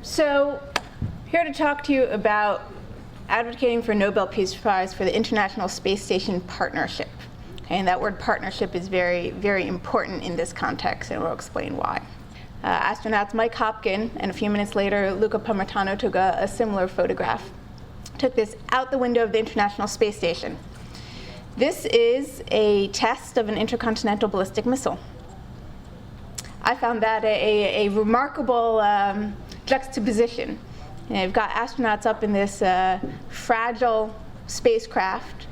So, here to talk to you about advocating for Nobel Peace Prize for the International Space Station Partnership. Okay, and that word partnership is very, very important in this context, and we'll explain why. Astronauts Mike Hopkin and a few minutes later Luca Pomertano took a similar photograph. Took this out the window of the International Space Station. This is a test of an intercontinental ballistic missile. I found that a remarkable juxtaposition. You've got astronauts up in this fragile spacecraft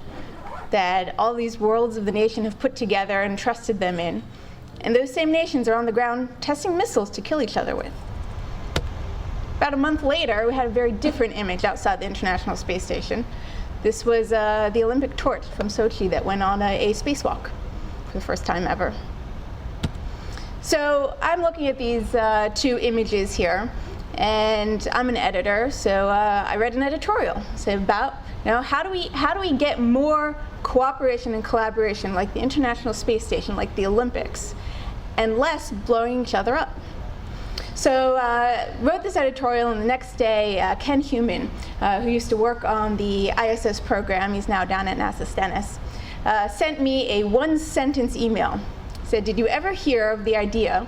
that all these worlds of the nation have put together and trusted them in. And those same nations are on the ground testing missiles to kill each other with. About a month later, we had a very different image outside the International Space Station. This was the Olympic torch from Sochi that went on a spacewalk for the first time ever. So I'm looking at these two images here, and I'm an editor, so I read an editorial about how do we get more cooperation and collaboration like the International Space Station, like the Olympics, and less blowing each other up. So wrote this editorial, and the next day Ken Human, who used to work on the ISS program, he's now down at NASA Stennis, sent me a one-sentence email. Said, did you ever hear of the idea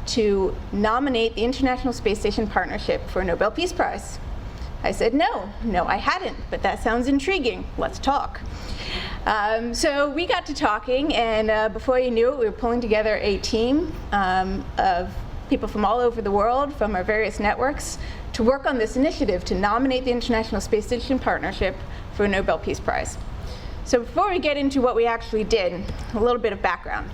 to nominate the International Space Station Partnership for a Nobel Peace Prize? I said, no, I hadn't, but that sounds intriguing. Let's talk. So we got to talking, and before you knew it, we were pulling together a team of people from all over the world, from our various networks, to work on this initiative to nominate the International Space Station Partnership for a Nobel Peace Prize. So before we get into what we actually did, a little bit of background.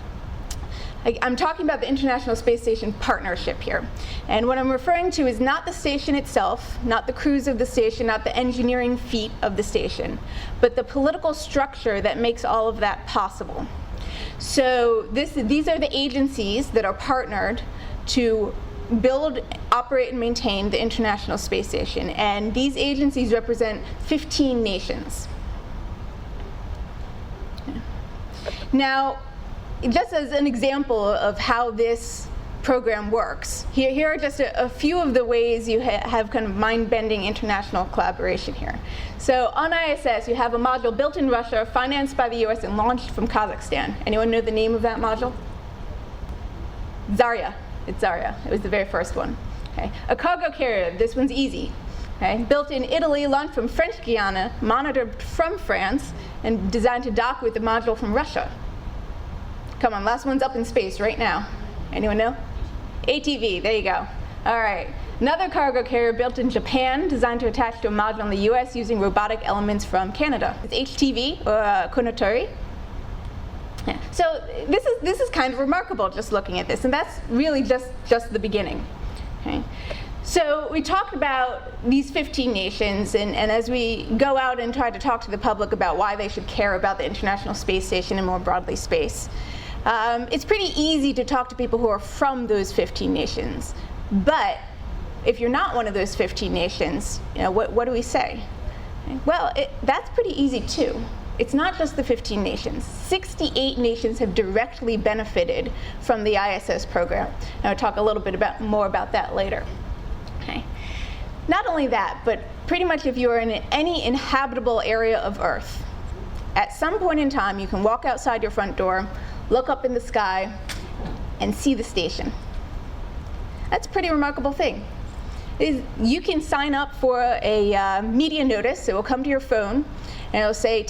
I'm talking about the International Space Station Partnership here. And what I'm referring to is not the station itself, not the crews of the station, not the engineering feat of the station, but the political structure that makes all of that possible. So these are the agencies that are partnered to build, operate, and maintain the International Space Station. And these agencies represent 15 nations. Now, just as an example of how this program works, here are just a few of the ways you have kind of mind-bending international collaboration here. So on ISS, you have a module built in Russia, financed by the US, and launched from Kazakhstan. Anyone know the name of that module? Zarya. It's Zarya. It was the very first one. Okay. A cargo carrier. This one's easy. Okay. Built in Italy, launched from French Guiana, monitored from France, and designed to dock with the module from Russia. Come on, last one's up in space right now. Anyone know? ATV, there you go. All right, another cargo carrier built in Japan, designed to attach to a module in the US using robotic elements from Canada. It's HTV, or Konotori. Yeah. So this is kind of remarkable just looking at this, and that's really just the beginning. Okay. So we talked about these 15 nations, and as we go out and try to talk to the public about why they should care about the International Space Station and more broadly space, it's pretty easy to talk to people who are from those 15 nations. But if you're not one of those 15 nations, what do we say? Well, that's pretty easy too. It's not just the 15 nations. 68 nations have directly benefited from the ISS program. And I'll talk a little bit more about that later. Okay. Not only that, but pretty much if you are in any inhabitable area of Earth, at some point in time you can walk outside your front door, look up in the sky, and see the station. That's a pretty remarkable thing. You can sign up for a media notice. It will come to your phone, and it'll say,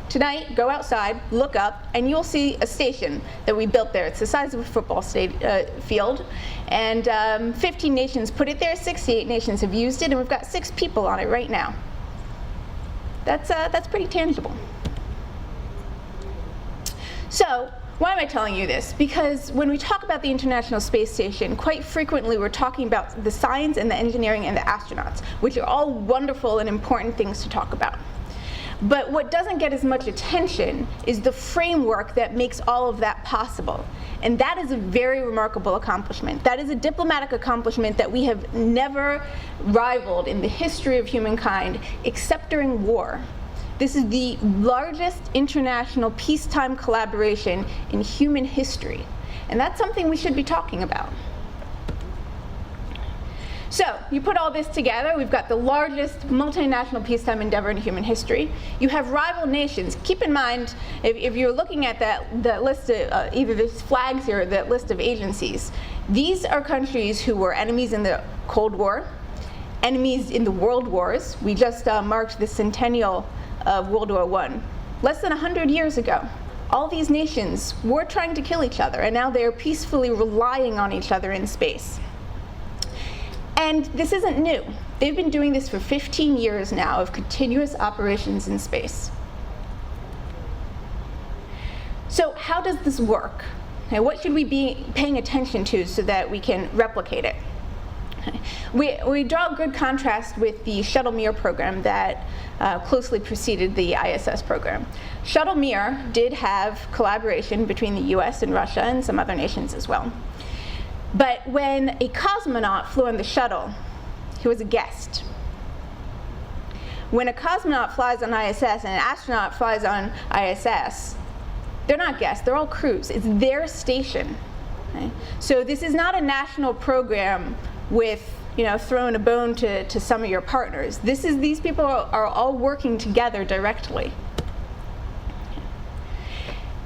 tonight, go outside, look up, and you'll see a station that we built there. It's the size of a football field, and 15 nations put it there, 68 nations have used it, and we've got 6 people on it right now. That's pretty tangible. So, why am I telling you this? Because when we talk about the International Space Station, quite frequently we're talking about the science and the engineering and the astronauts, which are all wonderful and important things to talk about. But what doesn't get as much attention is the framework that makes all of that possible. And that is a very remarkable accomplishment. That is a diplomatic accomplishment that we have never rivaled in the history of humankind, except during war. This is the largest international peacetime collaboration in human history. And that's something we should be talking about. So you put all this together, we've got the largest multinational peacetime endeavor in human history. You have rival nations. Keep in mind, if you're looking at that list of either these flags here or that list of agencies, these are countries who were enemies in the Cold War, enemies in the World Wars. We just marked the centennial of World War I. Less than 100 years ago, all these nations were trying to kill each other, and now they are peacefully relying on each other in space. And this isn't new. They've been doing this for 15 years now of continuous operations in space. So how does this work? Okay, what should we be paying attention to so that we can replicate it? Okay. We draw a good contrast with the Shuttle Mir program that closely preceded the ISS program. Shuttle Mir did have collaboration between the US and Russia and some other nations as well. But when a cosmonaut flew on the shuttle, he was a guest. When a cosmonaut flies on ISS and an astronaut flies on ISS, they're not guests, they're all crews. It's their station. Okay? So this is not a national program with, throwing a bone to some of your partners. These people are all working together directly.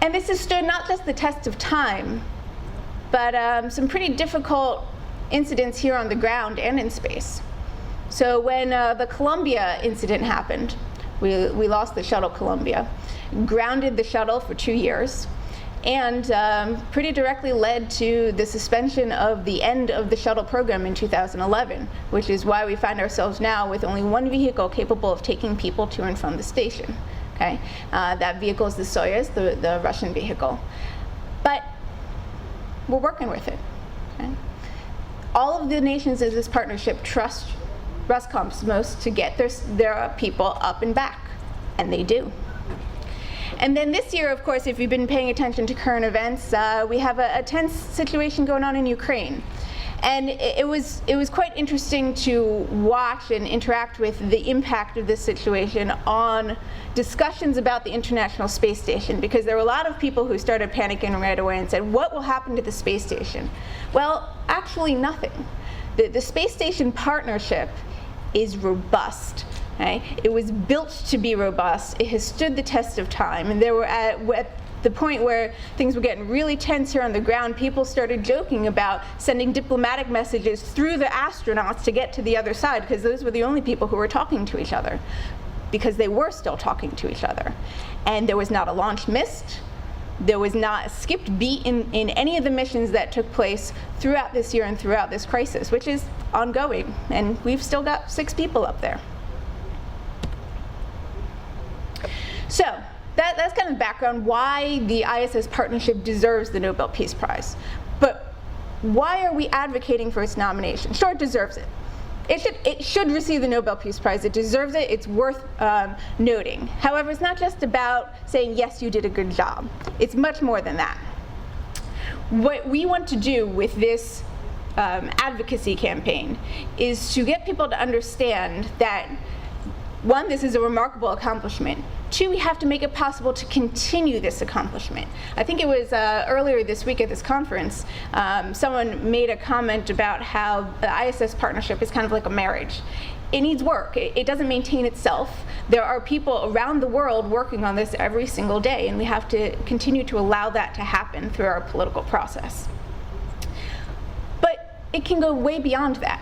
And this has stood not just the test of time, but some pretty difficult incidents here on the ground and in space. So when the Columbia incident happened, we lost the shuttle Columbia, grounded the shuttle for 2 years, and pretty directly led to the suspension of the end of the shuttle program in 2011, which is why we find ourselves now with only one vehicle capable of taking people to and from the station. Okay? That vehicle is the Soyuz, the Russian vehicle. But we're working with it. Okay? All of the nations in this partnership trust Roscosmos to get their people up and back, and they do. And then this year, of course, if you've been paying attention to current events, we have a tense situation going on in Ukraine. And it was quite interesting to watch and interact with the impact of this situation on discussions about the International Space Station, because there were a lot of people who started panicking right away and said, what will happen to the space station? Well, actually nothing. The space station partnership is robust. Okay? It was built to be robust. It has stood the test of time. And there were at the point where things were getting really tense here on the ground, people started joking about sending diplomatic messages through the astronauts to get to the other side, because those were the only people who were talking to each other, because they were still talking to each other. And there was not a launch missed. There was not a skipped beat in any of the missions that took place throughout this year and throughout this crisis, which is ongoing. And we've still got 6 people up there. So that's kind of background why the ISS partnership deserves the Nobel Peace Prize. But why are we advocating for its nomination? Sure, it deserves it. It should receive the Nobel Peace Prize. It deserves it. It's worth noting. However, it's not just about saying, yes, you did a good job. It's much more than that. What we want to do with this advocacy campaign is to get people to understand that, 1, this is a remarkable accomplishment. 2, we have to make it possible to continue this accomplishment. I think it was earlier this week at this conference, someone made a comment about how the ISS partnership is kind of like a marriage. It needs work. It doesn't maintain itself. There are people around the world working on this every single day, and we have to continue to allow that to happen through our political process. But it can go way beyond that.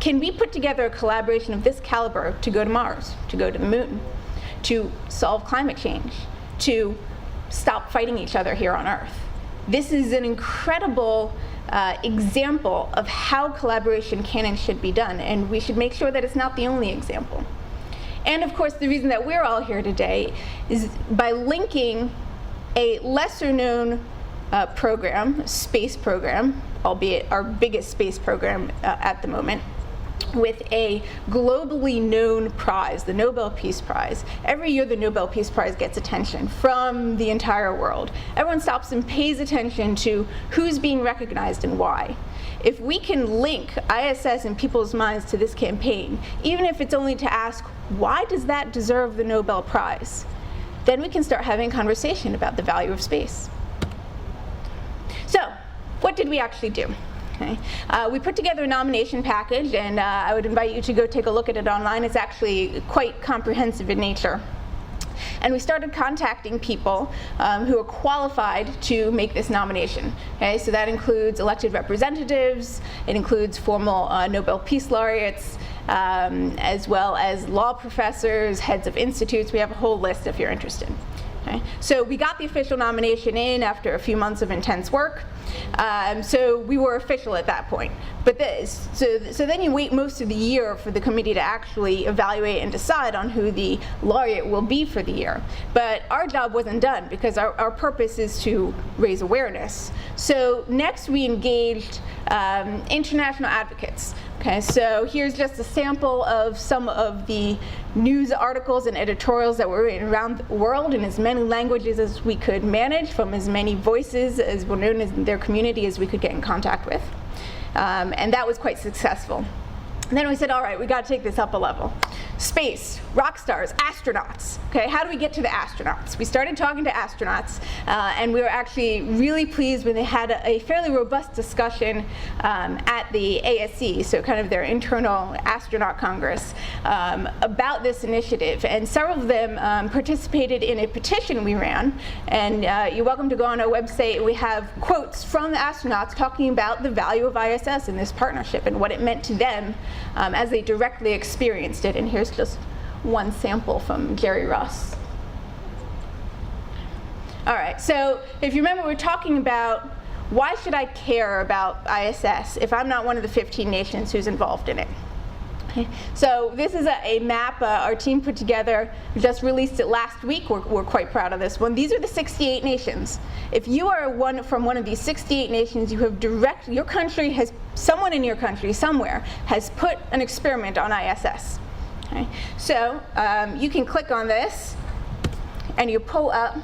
Can we put together a collaboration of this caliber to go to Mars, to go to the moon, to solve climate change, to stop fighting each other here on Earth? This is an incredible example of how collaboration can and should be done, and we should make sure that it's not the only example. And of course, the reason that we're all here today is by linking a lesser-known program, space program, albeit our biggest space program at the moment, with a globally known prize, the Nobel Peace Prize. Every year the Nobel Peace Prize gets attention from the entire world. Everyone stops and pays attention to who's being recognized and why. If we can link ISS in people's minds to this campaign, even if it's only to ask, why does that deserve the Nobel Prize? Then we can start having a conversation about the value of space. So, what did we actually do? Okay. We put together a nomination package, and I would invite you to go take a look at it online. It's actually quite comprehensive in nature. And we started contacting people who are qualified to make this nomination. Okay, so that includes elected representatives, it includes formal Nobel Peace Laureates, as well as law professors, heads of institutes. We have a whole list if you're interested. Okay. So we got the official nomination in after a few months of intense work. So we were official at that point. But so then you wait most of the year for the committee to actually evaluate and decide on who the laureate will be for the year. But our job wasn't done because our purpose is to raise awareness. So next we engaged international advocates. Okay, so here's just a sample of some of the news articles and editorials that were written around the world in as many languages as we could manage, from as many voices as were known in their community as we could get in contact with. And that was quite successful. And then we said, all right, we got to take this up a level. Space, rock stars, astronauts. Okay, how do we get to the astronauts? We started talking to astronauts, and we were actually really pleased when they had a fairly robust discussion at the ASC, so kind of their internal astronaut congress, about this initiative. And several of them participated in a petition we ran. And you're welcome to go on our website. We have quotes from the astronauts talking about the value of ISS and this partnership and what it meant to them as they directly experienced it. And here's just one sample from Jerry Ross. All right, so if you remember, we're talking about why should I care about ISS if I'm not one of the 15 nations who's involved in it? Okay. So this is a map our team put together. We just released it last week. We're quite proud of this one. These are the 68 nations. If you are from one of these 68 nations, you have your country has, someone in your country somewhere has put an experiment on ISS. Okay. So you can click on this, and you pull up,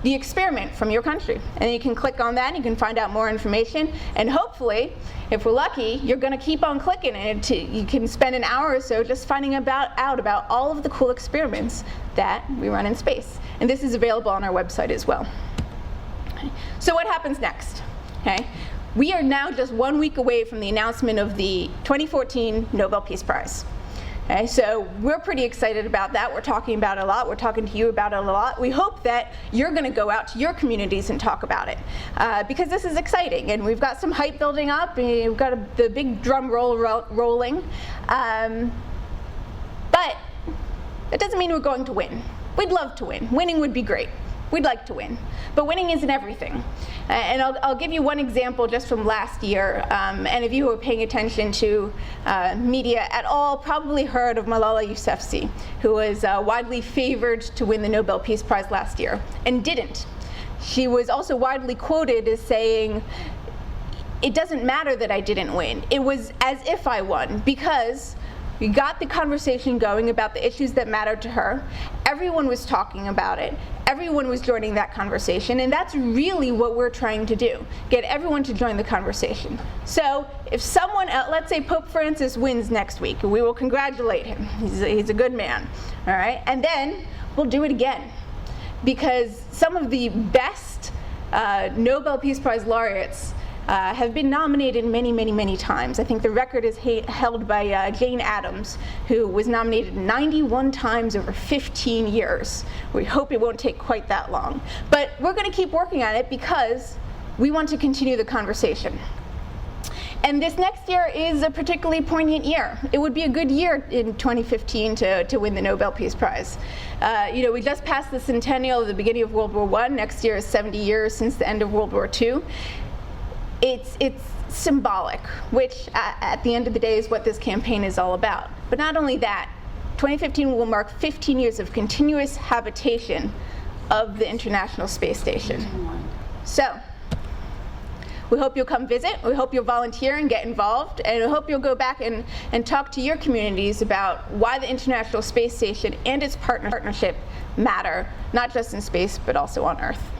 the experiment from your country. And then you can click on that, and you can find out more information. And hopefully, if we're lucky, you're going to keep on clicking, and you can spend an hour or so just finding out about all of the cool experiments that we run in space. And this is available on our website as well. Okay. So what happens next? Okay. We are now just 1 week away from the announcement of the 2014 Nobel Peace Prize. Okay, so we're pretty excited about that. We're talking about it a lot. We're talking to you about it a lot. We hope that you're going to go out to your communities and talk about it, because this is exciting. And we've got some hype building up, and we've got the big drum roll rolling. But that doesn't mean we're going to win. We'd love to win. Winning would be great. We'd like to win. But winning isn't everything. And I'll give you one example just from last year. Any of you who are paying attention to media at all probably heard of Malala Yousafzai, who was widely favored to win the Nobel Peace Prize last year, and didn't. She was also widely quoted as saying, "It doesn't matter that I didn't win. It was as if I won, because we got the conversation going about the issues that mattered to her. Everyone was talking about it. Everyone was joining that conversation, and that's really what we're trying to do, get everyone to join the conversation. So if someone, let's say Pope Francis wins next week, we will congratulate him. He's a good man, all right? And then we'll do it again, because some of the best Nobel Peace Prize laureates have been nominated many, many, many times. I think the record is held by Jane Addams, who was nominated 91 times over 15 years. We hope it won't take quite that long. But we're going to keep working on it because we want to continue the conversation. And this next year is a particularly poignant year. It would be a good year in 2015 to win the Nobel Peace Prize. We just passed the centennial of the beginning of World War I. Next year is 70 years since the end of World War II. It's symbolic, which at the end of the day is what this campaign is all about. But not only that, 2015 will mark 15 years of continuous habitation of the International Space Station. So we hope you'll come visit. We hope you'll volunteer and get involved. And we hope you'll go back and talk to your communities about why the International Space Station and its partnership matter, not just in space, but also on Earth.